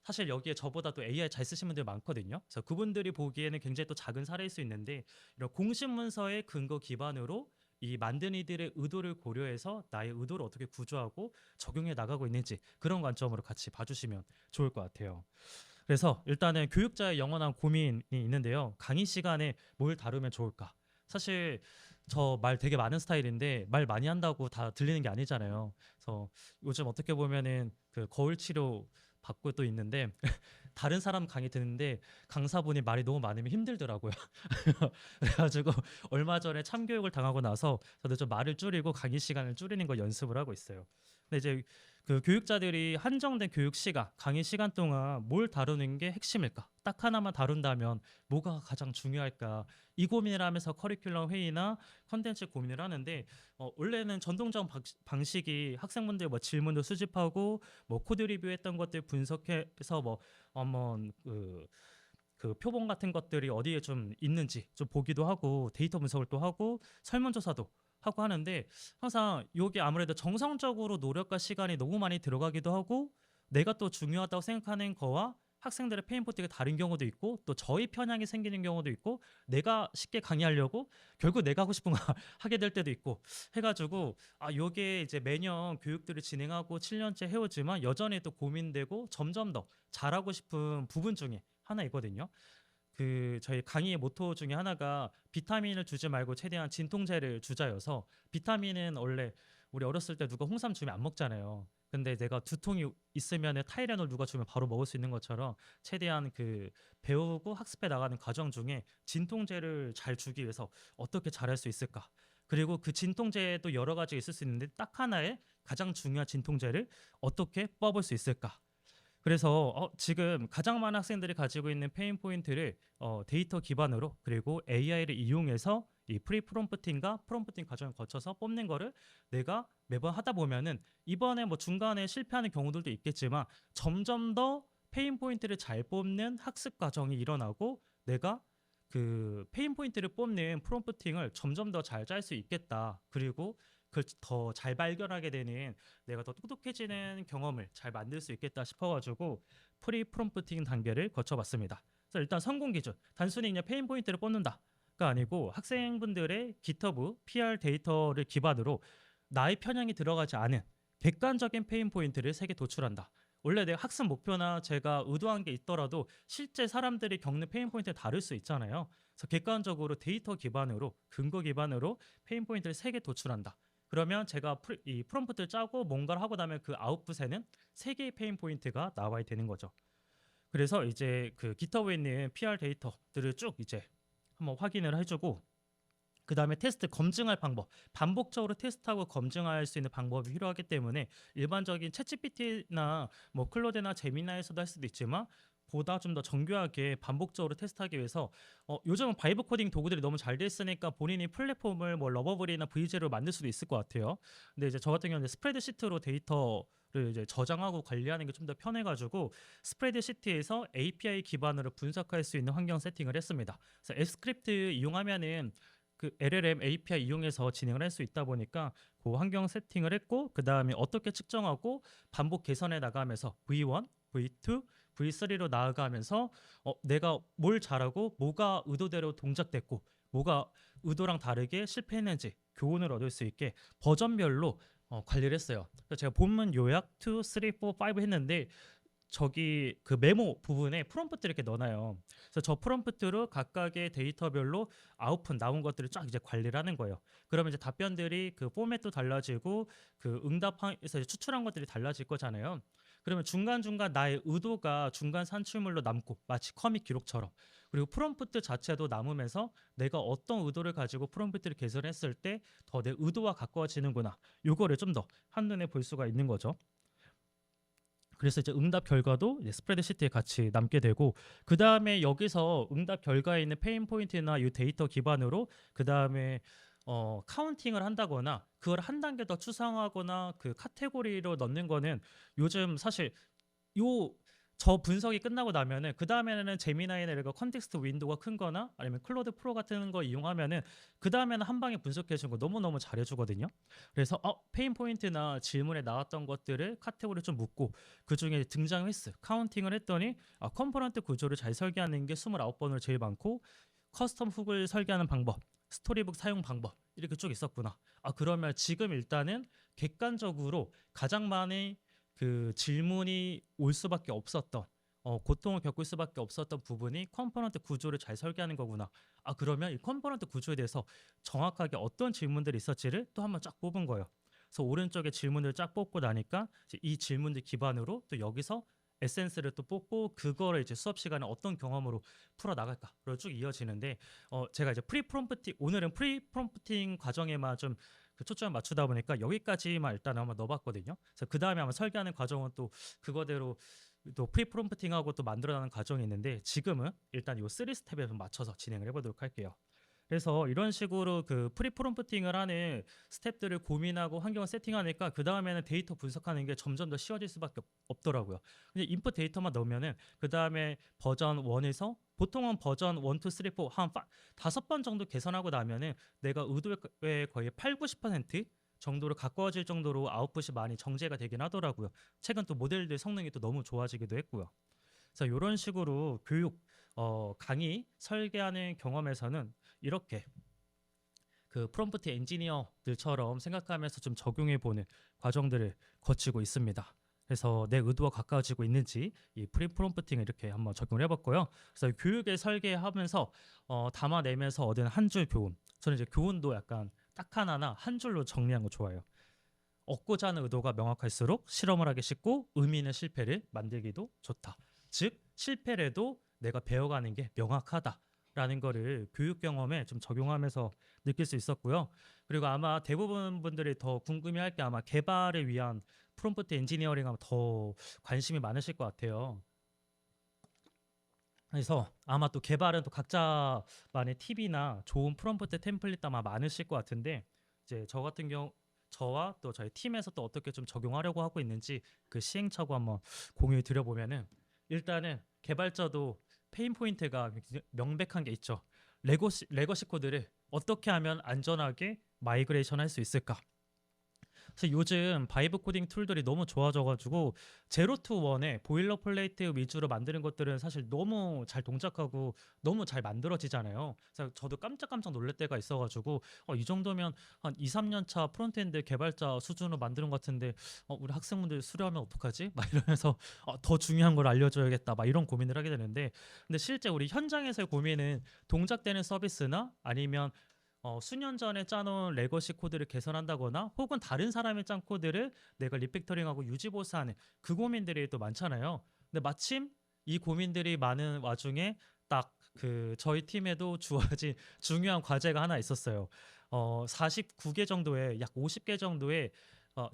[SPEAKER 1] 사실 여기에 저보다도 AI 잘 쓰시는 분들 많거든요. 그래서 그분들이 보기에는 굉장히 또 작은 사례일 수 있는데 이런 공식 문서의 근거 기반으로 이 만든 이들의 의도를 고려해서 나의 의도를 어떻게 구조하고 적용해 나가고 있는지 그런 관점으로 같이 봐주시면 좋을 것 같아요. 그래서 일단은 교육자의 영원한 고민이 있는데요. 강의 시간에 뭘 다루면 좋을까? 사실 저 말 되게 많은 스타일인데 말 많이 한다고 다 들리는 게 아니잖아요. 그래서 요즘 어떻게 보면은 그 거울 치료 받고 또 있는데 다른 사람 강의 듣는데 강사분이 말이 너무 많으면 힘들더라고요. 그래가지고 얼마 전에 참교육을 당하고 나서 저도 좀 말을 줄이고 강의 시간을 줄이는 걸 연습을 하고 있어요. 근데 이제 그 교육자들이 한정된 교육 시간, 강의 시간 동안 뭘 다루는 게 핵심일까? 딱 하나만 다룬다면 뭐가 가장 중요할까? 이 고민을 하면서 커리큘럼 회의나 컨텐츠 고민을 하는데 원래는 전통적 방식이 학생분들 뭐 질문도 수집하고 뭐 코드 리뷰했던 것들 분석해서 뭐 한번 그 표본 같은 것들이 어디에 좀 있는지 좀 보기도 하고 데이터 분석을 또 하고 설문조사도 하고 하는데 항상 이게 아무래도 정성적으로 노력과 시간이 너무 많이 들어가기도 하고 내가 또 중요하다고 생각하는 거와 학생들의 페인포트가 다른 경우도 있고 또 저희 편향이 생기는 경우도 있고 내가 쉽게 강의하려고 결국 내가 하고 싶은 거 하게 될 때도 있고 해가지고 요게 이제 매년 교육들을 진행하고 7년째 해오지만 여전히 또 고민되고 점점 더 잘하고 싶은 부분 중에 하나이거든요. 그 저희 강의의 모토 중에 하나가 비타민을 주지 말고 최대한 진통제를 주자여서 비타민은 원래 우리 어렸을 때 누가 홍삼 주면 안 먹잖아요. 근데 내가 두통이 있으면 타이레놀 누가 주면 바로 먹을 수 있는 것처럼 최대한 그 배우고 학습해 나가는 과정 중에 진통제를 잘 주기 위해서 어떻게 잘할 수 있을까? 그리고 그 진통제도 여러 가지 있을 수 있는데 딱 하나의 가장 중요한 진통제를 어떻게 뽑을 수 있을까? 그래서 지금 가장 많은 학생들이 가지고 있는 페인 포인트를 데이터 기반으로 그리고 AI를 이용해서 이 프리 프롬프팅과 프롬프팅 과정을 거쳐서 뽑는 거를 내가 매번 하다 보면은 이번에 뭐 중간에 실패하는 경우들도 있겠지만 점점 더 페인 포인트를 잘 뽑는 학습 과정이 일어나고 내가 그 페인 포인트를 뽑는 프롬프팅을 점점 더 잘 짤 수 있겠다. 그리고 그걸 더 잘 발견하게 되는 내가 더 똑똑해지는 경험을 잘 만들 수 있겠다 싶어가지고 프리 프롬프팅 단계를 거쳐봤습니다. 그래서 일단 성공 기준 단순히 그냥 페인 포인트를 뽑는다가 아니고 학생분들의 GitHub PR 데이터를 기반으로 나의 편향이 들어가지 않은 객관적인 페인 포인트를 3개 도출한다. 원래 내가 학습 목표나 제가 의도한 게 있더라도 실제 사람들이 겪는 페인 포인트는 다를 수 있잖아요. 그래서 객관적으로 데이터 기반으로 근거 기반으로 페인 포인트를 3개 도출한다. 그러면 제가 이 프롬프트를 짜고 뭔가를 하고 나면 그 아웃풋에는 3개의 페인 포인트가 나와야 되는 거죠. 그래서 이제 그 GitHub에 있는 PR 데이터들을 쭉 이제 한번 확인을 해주고 그 다음에 테스트 검증할 방법, 반복적으로 테스트하고 검증할 수 있는 방법이 필요하기 때문에 일반적인 챗GPT나 뭐 클로드나 제미나에서도 할 수도 있지만 보다 좀 더 정교하게 반복적으로 테스트하기 위해서 요즘은 바이브 코딩 도구들이 너무 잘 돼 있으니까 본인이 플랫폼을 뭐 러버블이나 브이제로 만들 수도 있을 것 같아요. 근데 이제 저 같은 경우는 스프레드시트로 데이터를 이제 저장하고 관리하는 게 좀 더 편해가지고 스프레드시트에서 API 기반으로 분석할 수 있는 환경 세팅을 했습니다. 그래서 앱스크립트 이용하면은 그 LLM API 이용해서 진행을 할 수 있다 보니까 그 환경 세팅을 했고 그 다음에 어떻게 측정하고 반복 개선해 나가면서 V1, V2, V3로 나아가면서 내가 뭘 잘하고 뭐가 의도대로 동작됐고 뭐가 의도랑 다르게 실패했는지 교훈을 얻을 수 있게 버전별로 관리를 했어요. 그래서 제가 본문 요약 2, 3, 4, 5 했는데 저기 그 메모 부분에 프롬프트를 이렇게 넣어놔요. 그래서 저 프롬프트로 각각의 데이터별로 아웃풋 나온 것들을 쫙 이제 관리를 하는 거예요. 그러면 이제 답변들이 그 포맷도 달라지고 그 응답에서 추출한 것들이 달라질 거잖아요. 그러면 중간중간 나의 의도가 중간 산출물로 남고 마치 커밋 기록처럼 그리고 프롬프트 자체도 남으면서 내가 어떤 의도를 가지고 프롬프트를 개설했을 때 더 내 의도와 가까워지는구나. 요거를 좀 더 한눈에 볼 수가 있는 거죠. 그래서 이제 응답 결과도 이제 스프레드시트에 같이 남게 되고 그 다음에 여기서 응답 결과에 있는 페인 포인트나 이 데이터 기반으로 그 다음에 카운팅을 한다거나 그걸 한 단계 더 추상화하거나 그 카테고리로 넣는 거는 요즘 사실 요 저 분석이 끝나고 나면은 그 다음에는 제미나이나 이런 컨텍스트 윈도우가 큰 거나 아니면 클로드 프로 같은 거 이용하면은 그 다음에는 한 방에 분석해 주는 거 너무너무 잘해 주거든요. 그래서 페인 포인트나 질문에 나왔던 것들을 카테고리 좀 묻고 그중에 등장 횟수 카운팅을 했더니 컴포넌트 구조를 잘 설계하는 게 29번으로 제일 많고 커스텀 훅을 설계하는 방법, 스토리북 사용 방법 이렇게 쭉 있었구나. 그러면 지금 일단은 객관적으로 가장 많이 그 질문이 올 수밖에 없었던 고통을 겪을 수밖에 없었던 부분이 컴포넌트 구조를 잘 설계하는 거구나. 그러면 이 컴포넌트 구조에 대해서 정확하게 어떤 질문들이 있었지를 또 한번 쫙 뽑은 거예요. 그래서 오른쪽에 질문을 쫙 뽑고 나니까 이제 이 질문들 기반으로 또 여기서 에센스를 또 뽑고 그거를 이제 수업 시간에 어떤 경험으로 풀어 나갈까로 쭉 이어지는데 제가 이제 오늘은 프리 프롬프팅 과정에만 좀 그 초점을 맞추다 보니까 여기까지만 일단 한번 넣어봤거든요. 그래서 그 다음에 아마 설계하는 과정은 또 그거대로 또 프리 프롬프팅하고 또 만들어가는 과정이 있는데 지금은 일단 요 3스텝에 맞춰서 진행을 해보도록 할게요. 그래서 이런 식으로 그 프리 프롬프팅을 하는 스텝들을 고민하고 환경을 세팅하니까 그 다음에는 데이터 분석하는 게 점점 더 쉬워질 수밖에 없더라고요. 근데 인풋 데이터만 넣으면은 그 다음에 버전 1에서 보통은 버전 1, 2, 3, 4 한 5번 정도 개선하고 나면은 내가 의도의 거의 8, 90% 정도로 가까워질 정도로 아웃풋이 많이 정제가 되긴 하더라고요. 최근 또 모델들 성능이 또 너무 좋아지기도 했고요. 그래서 이런 식으로 교육 강의 설계하는 경험에서는 이렇게 그 프롬프트 엔지니어들처럼 생각하면서 좀 적용해 보는 과정들을 거치고 있습니다. 그래서 내 의도와 가까워지고 있는지 이 프리 프롬프팅을 이렇게 한번 적용을 해봤고요. 그래서 교육을 설계하면서 담아내면서 얻은 한 줄 교훈. 저는 이제 교훈도 약간 딱 하나나 한 줄로 정리한 거 좋아해요. 얻고자 하는 의도가 명확할수록 실험을 하기 쉽고 의미 있는 실패를 만들기도 좋다. 즉 실패래도 내가 배워가는 게 명확하다라는 거를 교육 경험에 좀 적용하면서 느낄 수 있었고요. 그리고 아마 대부분 분들이 더 궁금해할 게 아마 개발을 위한 프롬프트 엔지니어링 하면 더 관심이 많으실 것 같아요. 그래서 아마 또 개발은 또 각자만의 팁이나 좋은 프롬프트 템플릿 아마 많으실 것 같은데 이제 저 같은 경우 저와 또 저희 팀에서 또 어떻게 좀 적용하려고 하고 있는지 그 시행착오 한번 공유해 드려보면은 일단은 개발자도 페인 포인트가 명백한 게 있죠. 레거시 코드를 어떻게 하면 안전하게 마이그레이션 할 수 있을까? 그래서 요즘 바이브 코딩 툴들이 너무 좋아져가지고 제로 투 원에 보일러 플레이트 위주로 만드는 것들은 사실 너무 잘 동작하고 너무 잘 만들어지잖아요. 그래서 저도 깜짝깜짝 놀랄 때가 있어가지고 이 정도면 한 2, 3년 차 프론트엔드 개발자 수준으로 만드는 것 같은데 우리 학생분들 수료하면 어떡하지? 막 이러면서 더 중요한 걸 알려줘야겠다 막 이런 고민을 하게 되는데 근데 실제 우리 현장에서의 고민은 동작되는 서비스나 아니면 수년 전에 짜놓은 레거시 코드를 개선한다거나 혹은 다른 사람이 짠 코드를 내가 리팩터링하고 유지보수하는 그 고민들이 또 많잖아요. 근데 마침 이 고민들이 많은 와중에 딱 그 저희 팀에도 주어진 중요한 과제가 하나 있었어요. 49개 정도의 약 50개 정도의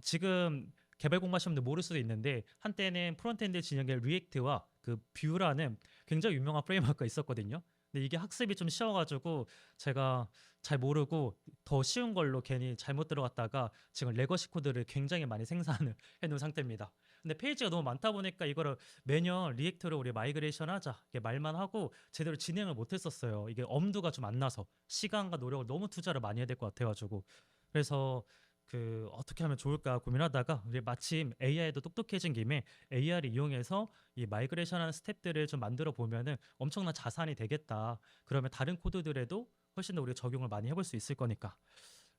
[SPEAKER 1] 지금 개발 공부하시는 분들 모를 수도 있는데 한때는 프론트엔드 진영의 리액트와 그 뷰라는 굉장히 유명한 프레임워크가 있었거든요. 근데 이게 학습이 좀 쉬워가지고 제가 잘 모르고 더 쉬운 걸로 괜히 잘못 들어갔다가 지금 레거시 코드를 굉장히 많이 생산을 해놓은 상태입니다. 근데 페이지가 너무 많다 보니까 이거를 매년 리액트로 우리 마이그레이션 하자 이렇게 말만 하고 제대로 진행을 못했었어요. 이게 엄두가 좀 안 나서 시간과 노력을 너무 투자를 많이 해야 될 것 같아가지고 그래서 그 어떻게 하면 좋을까 고민하다가 우리 마침 AI도 똑똑해진 김에 AI를 이용해서 이 마이그레이션하는 스텝들을 좀 만들어 보면은 엄청난 자산이 되겠다. 그러면 다른 코드들에도 훨씬 더 우리가 적용을 많이 해볼 수 있을 거니까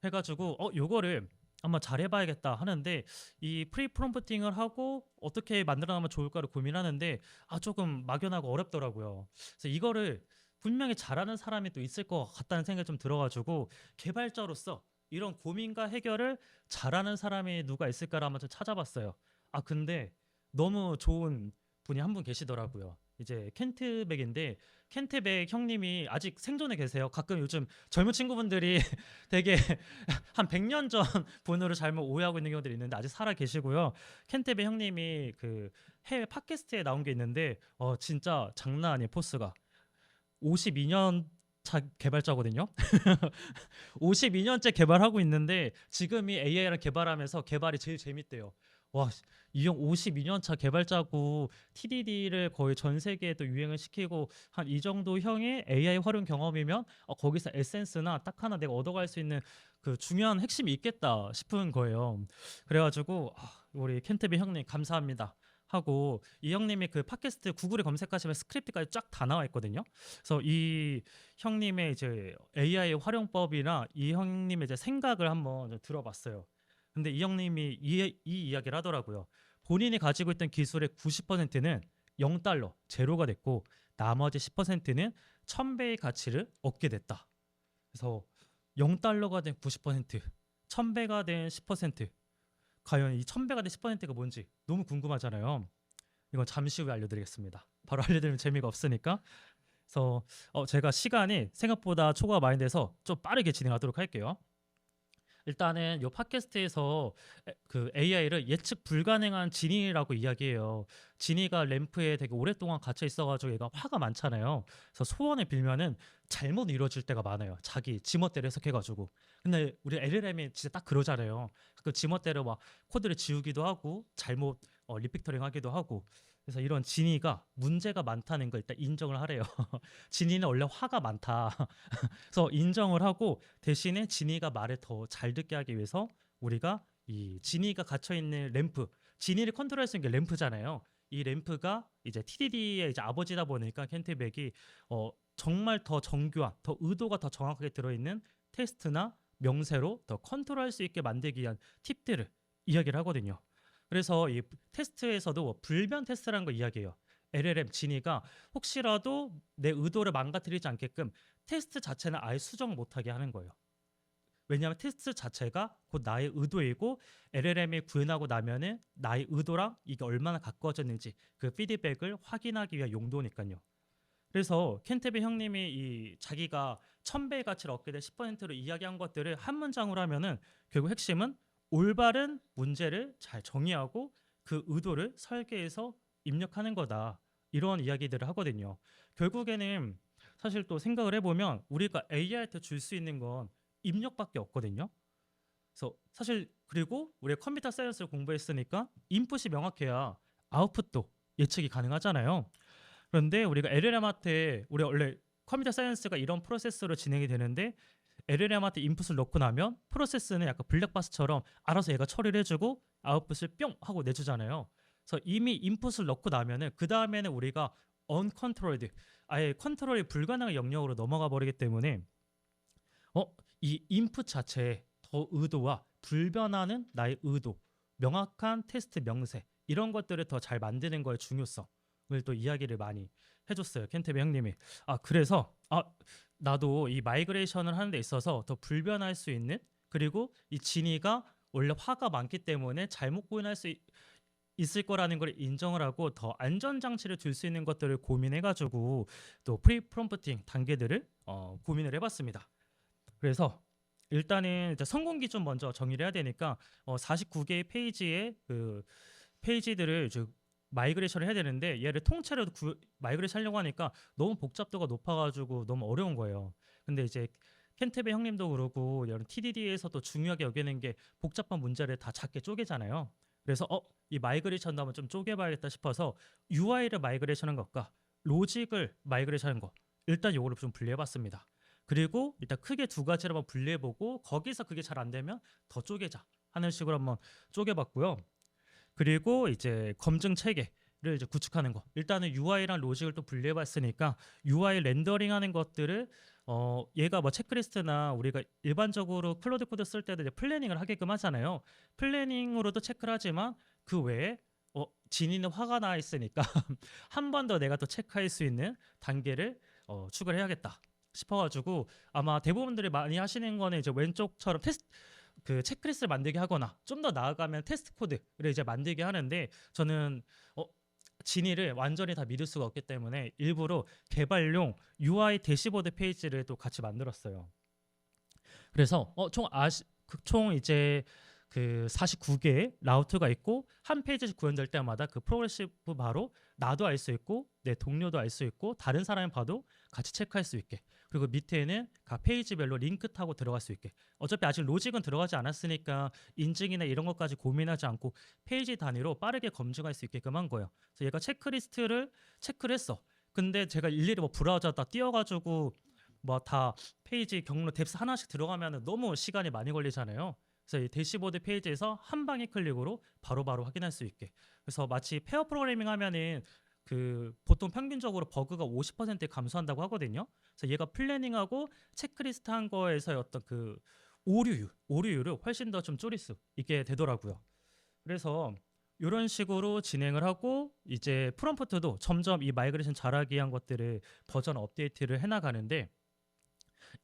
[SPEAKER 1] 해가지고 요거를 한번 잘 해봐야겠다 하는데 이 프리 프롬프팅을 하고 어떻게 만들어나면 좋을까를 고민하는데 조금 막연하고 어렵더라고요. 그래서 이거를 분명히 잘하는 사람이 또 있을 것 같다는 생각이 좀 들어가지고 개발자로서 이런 고민과 해결을 잘하는 사람이 누가 있을까를 한번 좀 찾아봤어요. 근데 너무 좋은 분이 한 분 계시더라고요. 이제 켄트백인데 켄트백 형님이 아직 생존해 계세요. 가끔 요즘 젊은 친구분들이 되게 한 100년 전 분으로 잘못 오해하고 있는 경우들이 있는데 아직 살아 계시고요. 켄트백 형님이 그 해외 팟캐스트에 나온 게 있는데 진짜 장난 아니에요. 포스가 52년 차 개발자거든요. 52년째 개발하고 있는데 지금이 AI를 개발하면서 개발이 제일 재밌대요. 와, 이 형 52년 차 개발자고 TDD를 거의 전 세계에 또 유행을 시키고 한 이 정도 형의 AI 활용 경험이면 거기서 에센스나 딱 하나 내가 얻어갈 수 있는 그 중요한 핵심이 있겠다 싶은 거예요. 그래가지고 우리 켄트비 형님 감사합니다 하고 이 형님이 그 팟캐스트 구글에 검색하시면 스크립트까지 쫙 다 나와 있거든요. 그래서 이 형님의 이제 AI 활용법이나 이 형님의 이제 생각을 한번 좀 들어봤어요. 근데 이 형님이 이 이야기를 하더라고요. 본인이 가지고 있던 기술의 90%는 0달러, 제로가 됐고 나머지 10%는 1000배의 가치를 얻게 됐다. 그래서 0달러가 된 90%, 1000배가 된 10%, 과연 이 1000배가 된 10%가 뭔지 너무 궁금하잖아요. 이건 잠시 후에 알려드리겠습니다. 바로 알려드리면 재미가 없으니까. 그래서 제가 시간이 생각보다 초과가 많이 돼서 좀 빠르게 진행하도록 할게요. 일단은 요 팟캐스트에서 그 AI를 예측 불가능한 지니라고 이야기해요. 지니가 램프에 되게 오랫동안 갇혀 있어가지고 얘가 화가 많잖아요. 그래서 소원을 빌면은 잘못 이루어질 때가 많아요. 자기 지멋대로 해석해가지고. 근데 우리 LLM이 진짜 딱 그러잖아요. 그 지멋대로 막 코드를 지우기도 하고 잘못 리팩터링 하기도 하고. 그래서 이런 지니가 문제가 많다는 걸 일단 인정을 하래요. 지니는 원래 화가 많다. 그래서 인정을 하고 대신에 지니가 말을 더 잘 듣게 하기 위해서 우리가 이 지니가 갇혀 있는 램프, 지니를 컨트롤할 수 있는 게 램프잖아요. 이 램프가 이제 TDD의 이제 아버지다 보니까 켄트백이 정말 더 정교한, 더 의도가 더 정확하게 들어있는 테스트나 명세로 더 컨트롤할 수 있게 만들기 위한 팁들을 이야기를 하거든요. 그래서 이 테스트에서도 불변 테스트라는 거 이야기해요. LLM 지니가 혹시라도 내 의도를 망가뜨리지 않게끔 테스트 자체는 아예 수정 못하게 하는 거예요. 왜냐하면 테스트 자체가 곧 나의 의도이고 LLM이 구현하고 나면은 나의 의도랑 이게 얼마나 가까워졌는지 그 피드백을 확인하기 위한 용도니까요. 그래서 켄테베 형님이 이 자기가 1000배의 가치를 얻게 된 10%로 이야기한 것들을 한 문장으로 하면은 결국 핵심은 올바른 문제를 잘 정의하고 그 의도를 설계해서 입력하는 거다. 이런 이야기들을 하거든요. 결국에는 사실 또 생각을 해보면 우리가 AI한테 줄 수 있는 건 입력밖에 없거든요. 그래서 사실 그리고 우리가 컴퓨터 사이언스를 공부했으니까 인풋이 명확해야 아웃풋도 예측이 가능하잖아요. 그런데 우리가 LLM한테 우리 원래 컴퓨터 사이언스가 이런 프로세스로 진행이 되는데 LLM한테 인풋을 넣고 나면 프로세스는 약간 블랙박스처럼 알아서 얘가 처리를 해주고 아웃풋을 뿅 하고 내주잖아요. 그래서 이미 인풋을 넣고 나면은 그 다음에는 우리가 uncontrolled 아예 컨트롤이 불가능한 영역으로 넘어가 버리기 때문에 이 인풋 자체에 더 의도와 불변하는 나의 의도, 명확한 테스트 명세 이런 것들을 더 잘 만드는 거의 중요성을 또 이야기를 많이 해줬어요. 켄테베 형님이. 그래서 나도 이 마이그레이션을 하는 데 있어서 더 불변할 수 있는 그리고 이 지니가 원래 화가 많기 때문에 잘못 구현할 수 있을 거라는 걸 인정을 하고 더 안전 장치를 줄 수 있는 것들을 고민해가지고 또 프리 프롬프팅 단계들을 고민을 해봤습니다. 그래서 일단은 이제 성공 기준 먼저 정의를 해야 되니까 49개의 페이지의 그 페이지들을 이제 마이그레이션을 해야 되는데 얘를 통째로 마이그레이션 하려고 하니까 너무 복잡도가 높아가지고 너무 어려운 거예요. 근데 이제 켄테베 형님도 그러고 이런 TDD에서도 중요하게 여기는 게 복잡한 문제를 다 작게 쪼개잖아요. 그래서 이 마이그레이션도 한번 좀 쪼개봐야겠다 싶어서 UI를 마이그레이션한 것과 로직을 마이그레이션한 거 일단 요거를 좀 분리해봤습니다. 그리고 일단 크게 두 가지를 한번 분리해보고 거기서 그게 잘 안 되면 더 쪼개자 하는 식으로 한번 쪼개봤고요. 그리고 이제 검증 체계를 이제 구축하는 거. 일단은 UI랑 로직을 또 분리해봤으니까 UI 렌더링하는 것들을 얘가 뭐 체크리스트나 우리가 일반적으로 클로드 코드 쓸 때도 이제 플래닝을 하게끔 하잖아요. 플래닝으로도 체크를 하지만 그 외에 진이는 화가 나 있으니까 한 번 더 내가 또 체크할 수 있는 단계를 추가를 해야겠다 싶어가지고 아마 대부분들이 많이 하시는 거는 이제 왼쪽처럼 테스트 그 체크리스트를 만들게 하거나 좀 더 나아가면 테스트 코드를 이제 만들게 하는데 저는 진이를 완전히 다 믿을 수가 없기 때문에 일부러 개발용 UI 대시보드 페이지를 또 같이 만들었어요. 그래서 총 이제 그 49개의 라우트가 있고 한 페이지씩 구현될 때마다 그 프로그레시브 바로 나도 알 수 있고 내 동료도 알 수 있고 다른 사람이 봐도 같이 체크할 수 있게 그리고 밑에는 각 페이지별로 링크 타고 들어갈 수 있게. 어차피 아직 로직은 들어가지 않았으니까 인증이나 이런 것까지 고민하지 않고 페이지 단위로 빠르게 검증할 수 있게끔 한 거예요. 그래서 얘가 체크리스트를 체크를 했어. 근데 제가 일일이 뭐 브라우저다 띄워가지고 뭐 다 페이지 경로 뎁스 하나씩 들어가면 너무 시간이 많이 걸리잖아요. 그래서 이 대시보드 페이지에서 한 방의 클릭으로 바로바로 확인할 수 있게. 그래서 마치 페어 프로그래밍 하면은 그 보통 평균적으로 버그가 50% 감소한다고 하거든요. 그래서 얘가 플래닝하고 체크리스트 한 거에서의 어떤 그 오류율을 훨씬 더 좀 줄일 수 있게 되더라고요. 그래서 이런 식으로 진행을 하고 이제 프롬프트도 점점 이 마이그레이션 잘하기 위한 것들을 버전 업데이트를 해나가는데,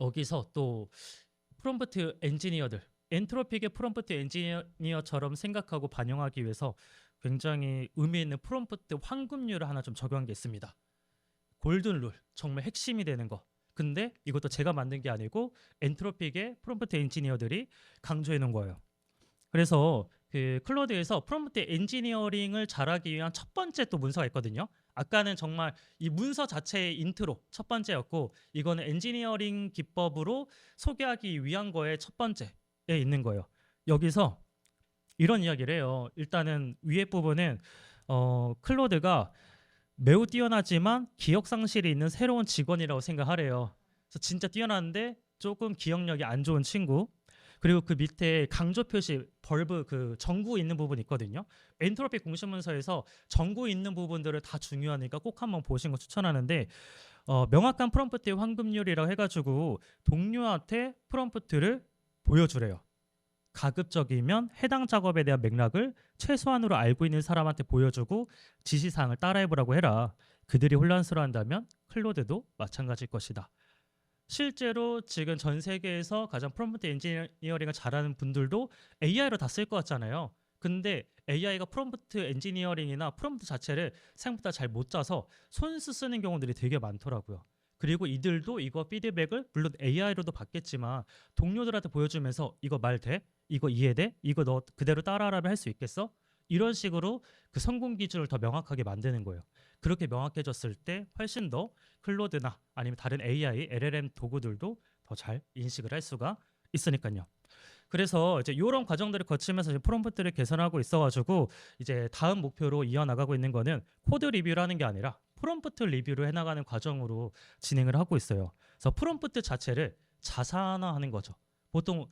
[SPEAKER 1] 여기서 또 프롬프트 엔지니어들, 엔트로픽의 프롬프트 엔지니어처럼 생각하고 반영하기 위해서 굉장히 의미 있는 프롬프트 황금률을 하나 좀 적용한 게 있습니다. 골든 룰, 정말 핵심이 되는 거. 근데 이것도 제가 만든 게 아니고 엔트로픽의 프롬프트 엔지니어들이 강조해 놓은 거예요. 그래서 그 클로드에서 프롬프트 엔지니어링을 잘하기 위한 첫 번째 또 문서가 있거든요. 아까는 정말 이 문서 자체의 인트로 첫 번째였고, 이거는 엔지니어링 기법으로 소개하기 위한 거의 첫 번째에 있는 거예요. 여기서 이런 이야기를 해요. 일단은 위에 부분은 클로드가 매우 뛰어나지만 기억 상실이 있는 새로운 직원이라고 생각하래요. 그래서 진짜 뛰어났는데 조금 기억력이 안 좋은 친구. 그리고 그 밑에 강조 표시 벌브 그 전구 있는 부분 있거든요. 엔트로피 공시문서에서 전구 있는 부분들을 다 중요하니까 꼭 한번 보시는 거 추천하는데, 명확한 프롬프트의 황금률이라고 해가지고 동료한테 프롬프트를 보여주래요. 가급적이면 해당 작업에 대한 맥락을 최소한으로 알고 있는 사람한테 보여주고 지시사항을 따라해보라고 해라. 그들이 혼란스러워한다면 클로드도 마찬가지일 것이다. 실제로 지금 전 세계에서 가장 프롬프트 엔지니어링을 잘하는 분들도 AI로 다 쓸 것 같잖아요. 근데 AI가 프롬프트 엔지니어링이나 프롬프트 자체를 생각보다 잘 못 짜서 손수 쓰는 경우들이 되게 많더라고요. 그리고 이들도 이거 피드백을 물론 AI로도 받겠지만 동료들한테 보여주면서 이거 말 돼? 이거 이해돼? 이거 너 그대로 따라하라면 할 수 있겠어? 이런 식으로 그 성공 기준을 더 명확하게 만드는 거예요. 그렇게 명확해졌을 때 훨씬 더 클로드나 아니면 다른 AI, LLM 도구들도 더 잘 인식을 할 수가 있으니까요. 그래서 이제 이런 과정들을 거치면서 이제 프롬프트를 개선하고 있어가지고 이제 다음 목표로 이어나가고 있는 거는 코드 리뷰를 하는 게 아니라 프롬프트 리뷰를 해나가는 과정으로 진행을 하고 있어요. 그래서 프롬프트 자체를 자산화하는 거죠. 보통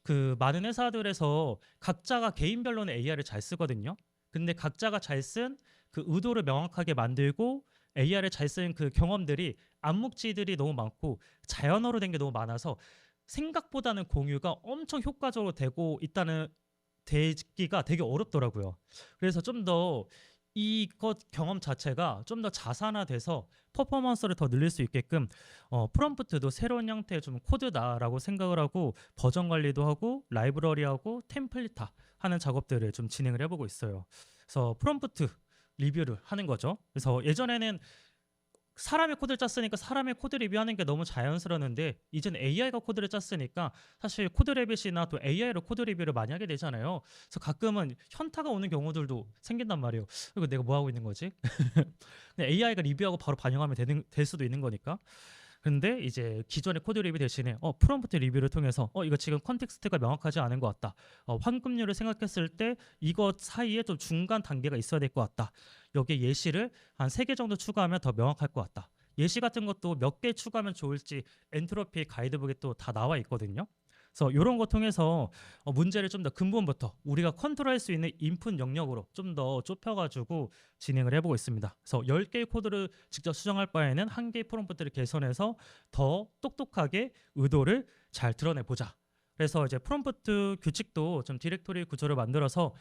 [SPEAKER 1] 그 많은 회사들에서 각자가 개인별로는 AI를 잘 쓰거든요. 근데 각자가 잘 쓴 그 의도를 명확하게 만들고 AI를 잘 쓴 그 경험들이 암묵지들이 너무 많고 자연어로 된 게 너무 많아서 생각보다는 공유가 엄청 효과적으로 되고 있다는 되기가 되게 어렵더라고요. 그래서 좀 더 이것 경험 자체가 좀 더 자산화돼서 퍼포먼스를 더 늘릴 수 있게끔 프롬프트도 새로운 형태의 좀 코드다라고 생각을 하고 버전 관리도 하고 라이브러리하고 템플릿화 하는 작업들을 좀 진행을 해보고 있어요. 그래서 프롬프트 리뷰를 하는 거죠. 그래서 예전에는 사람의 코드를 짰으니까 사람의 코드 리뷰하는 게 너무 자연스러웠는데 이젠 AI가 코드를 짰으니까 사실 코드 레빗이나 또 AI로 코드 리뷰를 많이 하게 되잖아요. 그래서 가끔은 현타가 오는 경우들도 생긴단 말이에요. 이거 내가 뭐 하고 있는 거지? AI가 리뷰하고 바로 반영하면 될 수도 있는 거니까. 근데 이제 기존의 코드 리뷰 대신에 프롬프트 리뷰를 통해서 이거 지금 컨텍스트가 명확하지 않은 것 같다. 환급률을 생각했을 때 이것 사이에 좀 중간 단계가 있어야 될 것 같다. 여기에 예시를 한 3개 정도 추가하면 더 명확할 것 같다. 예시 같은 것도 몇 개 추가하면 좋을지 엔트로피 가이드북에 또 다 나와 있거든요. 그래서 이런 거 통해서 문제를 좀 더 근본부터 우리가 컨트롤할 수 있는 인풋 영역으로 좀 더 좁혀가지고 진행을 해보고 있습니다. 그래서 10개의 코드를 직접 수정할 바에는 1개의 프롬프트를 개선해서 더 똑똑하게 의도를 잘 드러내보자. 그래서 이제 프롬프트 규칙도 좀 디렉토리 구조를 만들어서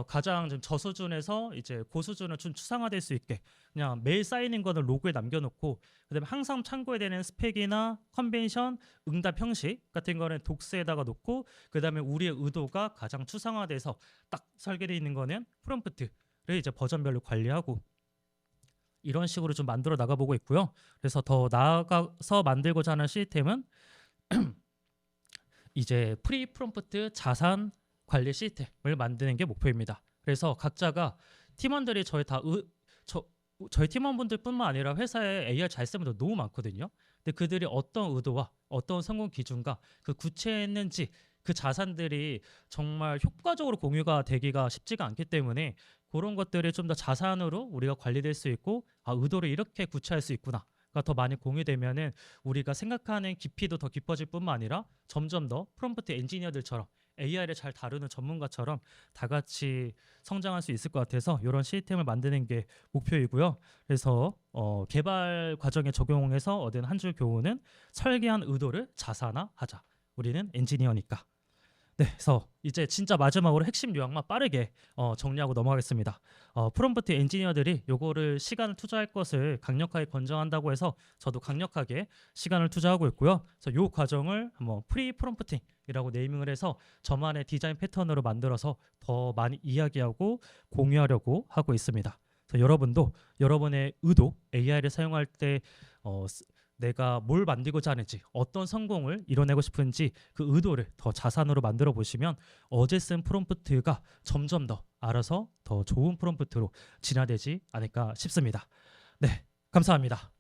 [SPEAKER 1] 가장 좀 저수준에서 이제 고수준을 좀 추상화될 수 있게 그냥 매일 쌓이는 거는 로그에 남겨놓고, 그다음에 항상 참고해야 되는 스펙이나 컨벤션, 응답 형식 같은 거는 독스에다가 놓고, 그다음에 우리의 의도가 가장 추상화돼서 딱 설계되어 있는 거는 프롬프트를 이제 버전별로 관리하고 이런 식으로 좀 만들어 나가보고 있고요. 그래서 더 나아가서 만들고자 하는 시스템은 이제 프리 프롬프트 자산 관리 시스템을 만드는 게 목표입니다. 그래서 각자가 팀원들이 저희 팀원분들뿐만 아니라 회사에 AI 잘 쓰는 분들 너무 많거든요. 근데 그들이 어떤 의도와 어떤 성공 기준과 그 구체했는지 그 자산들이 정말 효과적으로 공유가 되기가 쉽지가 않기 때문에 그런 것들이 좀 더 자산으로 우리가 관리될 수 있고 아 의도를 이렇게 구체할 수 있구나가 더 많이 공유되면은 우리가 생각하는 깊이도 더 깊어질 뿐만 아니라 점점 더 프롬프트 엔지니어들처럼 AI를 잘 다루는 전문가처럼 다 같이 성장할 수 있을 것 같아서 이런 시스템을 만드는 게 목표이고요. 그래서 개발 과정에 적용해서 얻은 한 줄 교훈은 설계한 의도를 자산화하자. 우리는 엔지니어니까. 네, 그래서 이제 진짜 마지막으로 핵심 요약만 빠르게 정리하고 넘어가겠습니다. 프롬프트 엔지니어들이 요거를 시간을 투자할 것을 강력하게 권장한다고 해서 저도 강력하게 시간을 투자하고 있고요. 그래서 요 과정을 한번 프리 프롬프팅이라고 네이밍을 해서 저만의 디자인 패턴으로 만들어서 더 많이 이야기하고 공유하려고 하고 있습니다. 그래서 여러분도 여러분의 의도, AI를 사용할 때 내가 뭘 만들고자 하는지 어떤 성공을 이뤄내고 싶은지 그 의도를 더 자산으로 만들어 보시면 어제 쓴 프롬프트가 점점 더 알아서 더 좋은 프롬프트로 진화되지 않을까 싶습니다. 네, 감사합니다.